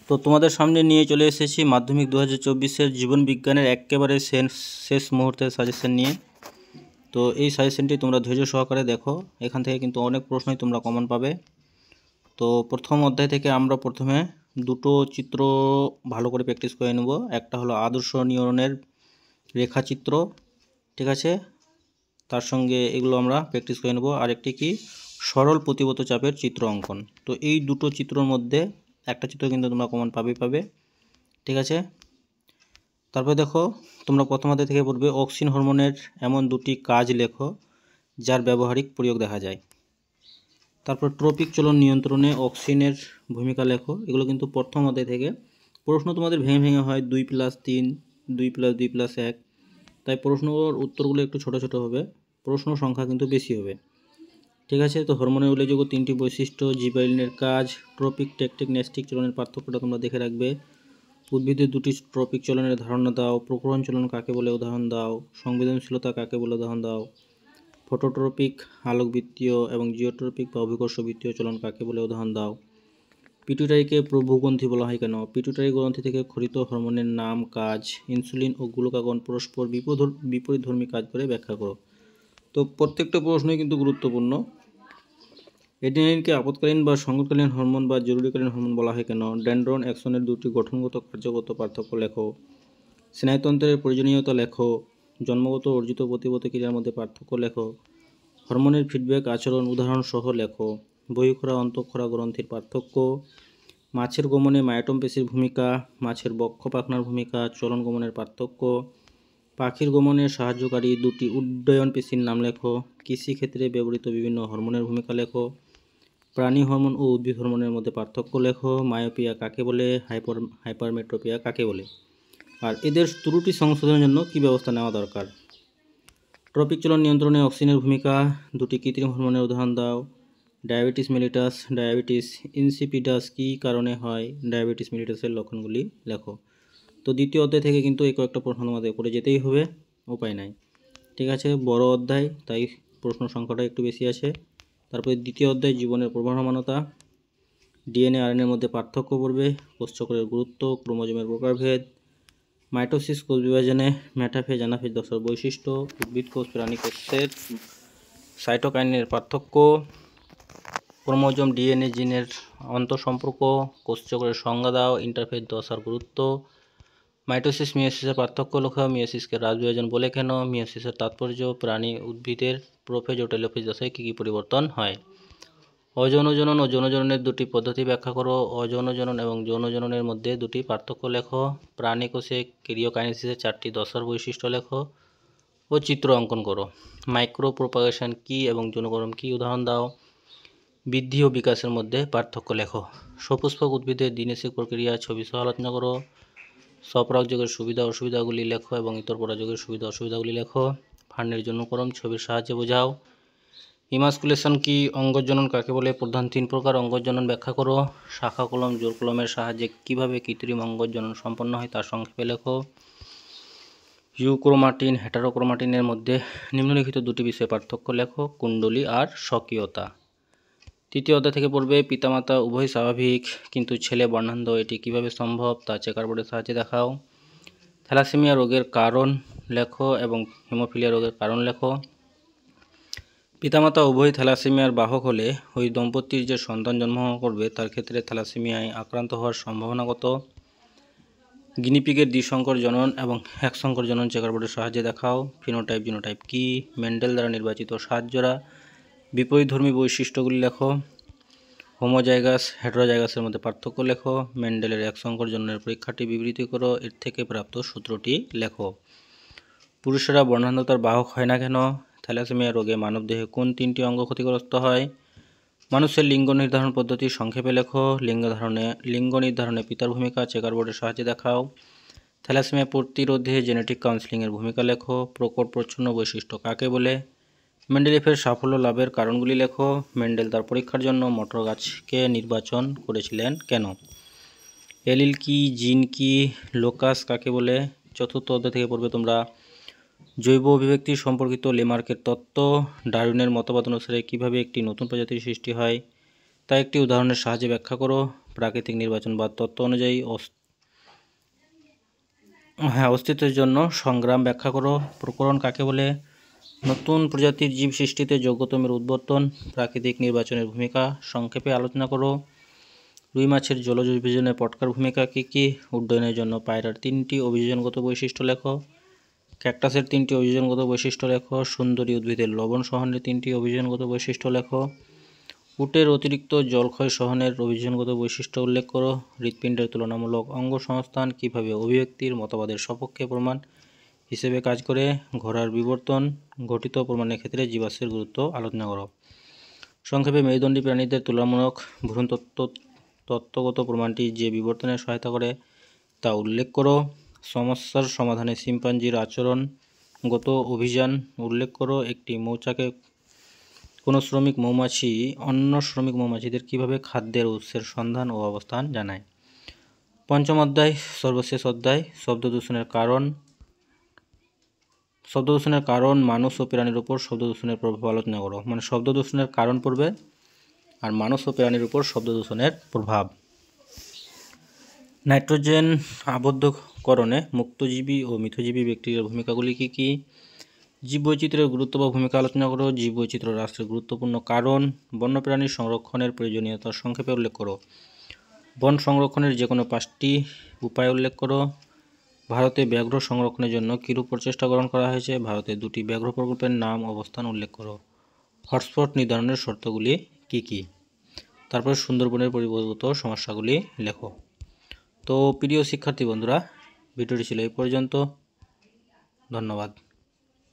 তো তোমাদের সামনে নিয়ে চলে এসেছি মাধ্যমিক 2024-এর জীবন বিজ্ঞানের একেবারে শেষ মুহূর্তের সাজেশন নিয়ে। তো এই সাজেশনটি তোমরা ধৈর্য সহকারে দেখো, এখান থেকে কিন্তু অনেক প্রশ্নই তোমরা কমন পাবে। তো প্রথম অধ্যায় থেকে আমরা প্রথমে দুটো চিত্র ভালো করে প্র্যাকটিস করে নেব। একটা হলো আদর্শ নিউরনের রেখাচিত্র, ঠিক আছে, তার সঙ্গে এগুলো আমরা প্র্যাকটিস করে নেব। আর একটি কি সরল প্রতিবত চাপের চিত্র অঙ্কন। তো এই দুটো চিত্রের মধ্যে একটা চিত্র কিন্তু তোমরা কমন পাবে, ঠিক আছে। তারপরে দেখো, তোমরা প্রথম অধ্যায় থেকে পড়বে অক্সিন হরমোনের এমন দুটি কাজ লেখো যার ব্যবহারিক প্রয়োগ দেখা যায়। তারপর ট্রপিক চলন নিয়ন্ত্রণে অক্সিনের ভূমিকা লেখো। এগুলো কিন্তু প্রথম অধ্যায় থেকে প্রশ্ন তোমাদের ভেঙে ভেঙে হয় 2+3, 2+2+1, তাই প্রশ্নর উত্তরগুলো একটু ছোট ছোট হবে, প্রশ্ন সংখ্যা কিন্তু বেশি হবে, ঠিক আছে। তো হরমোনের উল্লেখযোগ্য তিনটি বৈশিষ্ট্য, জিবাইলিনের কাজ, ট্রপিক ট্যাকটিক নেস্টিক চলনের পার্থক্যটা তোমরা দেখে রাখবে। উদ্ভিদের দুটি ট্রপিক চলনের ধারণা দাও। প্রকরণ চলন কাকে বলে উদাহরণ দাও। সংবেদনশীলতা কাকে বলে উদাহরণ দাও। ফটোট্রপিক আলোকবৃত্তীয় এবং জিওট্রপিক বা অভিকর্ষবৃত্তীয় চলন কাকে বলে উদাহরণ দাও। পিটুইটারিকে প্রভুগ্রন্থি বলা হয় কেন। পিটুইটারি গ্রন্থি থেকে ক্ষরিত হরমোনের নাম, কাজ। ইনসুলিন ও গ্লুকাগন পরস্পর বিপরীতধর্মী কাজ করে ব্যাখ্যা করো। তো প্রত্যেকটা প্রশ্নই কিন্তু গুরুত্বপূর্ণ। এড্রিনালিনকে আপৎকালীন বা সংকটকালীন হরমোন বা জরুরিকালীন হরমোন বলা হয় কেন। ড্যান্ড্রন অ্যাক্সনের দুটি গঠনগত কার্যগত পার্থক্য লেখো। স্নায়ুতন্ত্রের প্রয়োজনীয়তা লেখো। জন্মগত অর্জিত প্রতিবত ক্রিয়ার মধ্যে পার্থক্য লেখো। হরমোনের ফিডব্যাক আচরণ উদাহরণ সহ লেখো। বহিঃখরা অন্তঃক্ষরা গ্রন্থির পার্থক্য। মাছের গমনে মায়োটম পেশির ভূমিকা। মাছের বক্ষ পাখনার ভূমিকা। চলন গমনের পার্থক্য। পাখির গমনে সাহায্যকারী দুটি উড্ডয়ন পেশির নাম লেখো। কৃষিক্ষেত্রে ব্যবহৃত বিভিন্ন হরমোনের ভূমিকা লেখো। প্রাণী হরমোন ও উদ্ভিদ হরমোনের মধ্যে পার্থক্য লেখো। মায়োপিয়া কাকে বলে, হাইপারমেট্রোপিয়া কাকে বলে, আর এদের ত্রুটি সংশোধনের জন্য কী ব্যবস্থা নেওয়া দরকার। ট্রপিক চলন নিয়ন্ত্রণে অক্সিনের ভূমিকা। দুটি কৃত্রিম হরমোনের উদাহরণ দাও। ডায়াবেটিস মেলিটাস, ডায়াবেটিস ইনসিপিডাস কী কারণে হয়। ডায়াবেটিস মেলিটাসের লক্ষণগুলি লেখো। তো দ্বিতীয় অধ্যায় থেকে কিন্তু এই কয়েকটা প্রশ্ন আমাদের করে যেতেই হবে, উপায় নাই, ঠিক আছে। বড় অধ্যায়, তাই প্রশ্ন সংখ্যাটা একটু বেশি আছে। তারপরে দ্বিতীয় অধ্যায় জীবনের প্রবহমানতা। ডিএনএ আরএনএর মধ্যে পার্থক্য পড়বে। কোষচক্রের গুরুত্ব, ক্রোমোজোমের প্রকারভেদ, মাইটোসিস কোষ বিভাজনে, মেটাফেজ অ্যানাফেজ দশার বৈশিষ্ট্য, উদ্ভিদ কোষ প্রাণী কোষের সাইটোকাইনের পার্থক্য, ক্রোমোজোম ডিএনএ জিনের আন্তঃসম্পর্ক, কোষচক্রের সংজ্ঞা দাও, ইন্টারফেজ দশার গুরুত্ব, মাইটোসিস মিয়োসিসের পার্থক্য লেখো। মিয়োসিসকে রাজবিভাজন বলে কেন। মিয়োসিসের তাৎপর্য, প্রাণী উদ্ভিদের প্রোফেজ ও টেলোফেজ দশায় কী কী পরিবর্তন হয়। অযৌনজনন ও যৌনজননের দুটি পদ্ধতি ব্যাখ্যা করো। অযৌনজনন এবং যৌনজননের মধ্যে দুটি পার্থক্য লেখো। প্রাণী কোষে ক্রিওকাইনেসিসের 4টি দশার বৈশিষ্ট্য লেখো ও চিত্র অঙ্কন করো। মাইক্রো প্রোপাগেশন কী এবং যৌনকরণ কী উদাহরণ দাও। বৃদ্ধি ও বিকাশের মধ্যে পার্থক্য লেখো। সপুষ্পক উদ্ভিদের দ্বিনেশিক প্রক্রিয়া ছবি সহ আলোচনা করো। স্বপরাগযোগের সুবিধা অসুবিধাগুলি লেখো এবং ইতর পরাগযোগের সুবিধা অসুবিধাগুলি লেখো। ফান্ডের যৌনকরণ ছবির সাহায্যে বোঝাও। ইমাস্কুলেশন কি, অঙ্গজনন কাকে বলে, প্রধান 3 প্রকার অঙ্গজনন ব্যাখ্যা করো। শাখা কলম জোর কলমের সাহায্যে কিভাবে কৃত্রিম অঙ্গজনন সম্পন্ন হয় তার সংক্ষেপে লেখো। ইউক্রোমাটিন, হেটারোক্রোমাটিনের মধ্যে নিম্নলিখিত দুটি বিষয়ে পার্থক্য লেখো। কুণ্ডলী আর স্বকীয়তা। তৃতীয় অধ্যায় থেকে পড়বে পিতামাতা উভয় স্বাভাবিক কিন্তু ছেলে বর্ণান্ধ, এটি কিভাবে সম্ভব তা চেকারবোর্ডের সাহায্যে দেখাও। থ্যালাসেমিয়া রোগের কারণ লেখো এবং হিমোফিলিয়া রোগের কারণ লেখো। পিতামাতা উভয় থ্যালাসেমিয়ার বাহক হলে ওই দম্পতির যে সন্তান জন্মগ্রহণ করবে তার ক্ষেত্রে থ্যালাসেমিয়ায় আক্রান্ত হওয়ার সম্ভাবনা কত। গিনিপিগের দ্বিসংকর জনন এবং একসংকর জনন চেকারবোর্ডের সাহায্যে দেখাও। ফিনোটাইপ জিনোটাইপ কি, মেন্ডেল দ্বারা নির্বাচিত 7 জোড়া বিপরীতধর্মী বৈশিষ্ট্যগুলি লেখো। হোমোজাইগাস হেটেরোজাইগাসের মধ্যে পার্থক্য লেখো। মেন্ডেলের একসংকর জননের পরীক্ষাটি বিবৃতি করো, এর থেকে প্রাপ্ত সূত্রটি লেখো। পুরুষেরা বর্ণান্ধতার বাহক হয় না কেন। থ্যালাসেমিয়া রোগে মানবদেহে কোন 3টি অঙ্গ ক্ষতিগ্রস্ত হয়। মানুষের লিঙ্গ নির্ধারণ পদ্ধতি সংক্ষেপে লেখো। লিঙ্গ নির্ধারণে পিতার ভূমিকা চেকারবোর্ডের সাহায্যে দেখাও। থ্যালাসেমিয়া প্রতিরোধে জেনেটিক কাউন্সেলিংয়ের ভূমিকা লেখো। প্রকট প্রচ্ছন্ন বৈশিষ্ট্য কাকে বলে। মেন্ডেলিফের সাফল্য লাভের কারণগুলি লেখো। মেন্ডেল তার পরীক্ষার জন্য মটর গাছকে নির্বাচন করেছিলেন কেন। এলিল কি, জিন কি, লোকাস কাকে বলে। চতুর্থ অধ্যায় থেকে পড়বে তোমরা জৈব অভিব্যক্তি সম্পর্কিত লেমার্কের তত্ত্ব। ডারউইনের মতবাদ অনুসারে কিভাবে একটি নতুন প্রজাতির সৃষ্টি হয় তা একটি উদাহরণের সাহায্যে ব্যাখ্যা করো। প্রাকৃতিক নির্বাচন বা তত্ত্ব অনুযায়ী অস্তিত্বের জন্য সংগ্রাম ব্যাখ্যা করো। প্রকরণ কাকে বলে? নতুন প্রজাতির জীব সৃষ্টিতে যোগ্যতমের উদ্বর্তন। প্রাকৃতিক নির্বাচনের ভূমিকা সংক্ষেপে আলোচনা করো। রুই মাছের জলজ অভিযোজনে পটকার ভূমিকা কী কী? উড্ডয়নের জন্য পায়রার 3টি অভিযোজনগত বৈশিষ্ট্য লেখো। ক্যাকটাসের 3টি অভিযোজনগত বৈশিষ্ট্য লেখো। সুন্দরী উদ্ভিদের লবণ সহনের 3টি অভিযোজনগত বৈশিষ্ট্য লেখো। উটের অতিরিক্ত জলক্ষয় সহনের অভিযোজনগত বৈশিষ্ট্য উল্লেখ করো। হৃৎপিণ্ডের তুলনামূলক অঙ্গ সংস্থান কীভাবে অভিব্যক্তির মতবাদের সপক্ষে প্রমাণ হিসেবে কাজ করে? ঘোড়ার বিবর্তন ঘটিত প্রমাণের ক্ষেত্রে জীবাশ্মের গুরুত্ব আলোচনা করো। সংক্ষেপে মেরুদণ্ডী প্রাণীদের তুলনামূলক ভ্রূণ তত্ত্বগত প্রমাণটি যে বিবর্তনে সহায়তা করে তা উল্লেখ করো। সমস্যার সমাধানে শিম্পাঞ্জির আচরণগত অভিযান উল্লেখ করো। একটি মৌচাকে কোনো শ্রমিক মৌমাছি অন্য শ্রমিক মৌমাছিদের কীভাবে খাদ্যের উৎসের সন্ধান ও অবস্থান জানায়। পঞ্চম অধ্যায় সর্বশেষ অধ্যায় শব্দ দূষণের কারণ মানুষ ও প্রাণীর উপর শব্দ দূষণের প্রভাব আলোচনা করো। মানে শব্দ দূষণের কারণ পড়বে আর মানুষ ও প্রাণীর উপর শব্দ দূষণের প্রভাব। নাইট্রোজেন আবদ্ধকরণে মুক্তজীবী ও মিথজীবী ব্যাকটেরিয়ার ভূমিকাগুলি কী কী? জীববৈচিত্র্যের গুরুত্ব বা ভূমিকা আলোচনা করো। জীববৈচিত্র্য রাষ্ট্রের গুরুত্বপূর্ণ কারণ। বন্যপ্রাণী সংরক্ষণের প্রয়োজনীয়তা সংক্ষেপে উল্লেখ করো। বন সংরক্ষণের যে কোনো 5টি উপায় উল্লেখ করো। ভারতে ব্যাঘ্র সংরক্ষণের জন্য কীরূপ প্রচেষ্টা গ্রহণ করা হয়েছে? ভারতে 2টি ব্যাঘ্র প্রকল্পের নাম অবস্থান উল্লেখ করো। হটস্পট নির্ধারণের শর্তগুলি কী কী? তারপরে সুন্দরবনের পরিবেশগত সমস্যাগুলি লেখো। তো প্রিয় শিক্ষার্থী বন্ধুরা, ভিডিওটি ছিল এই পর্যন্ত। ধন্যবাদ।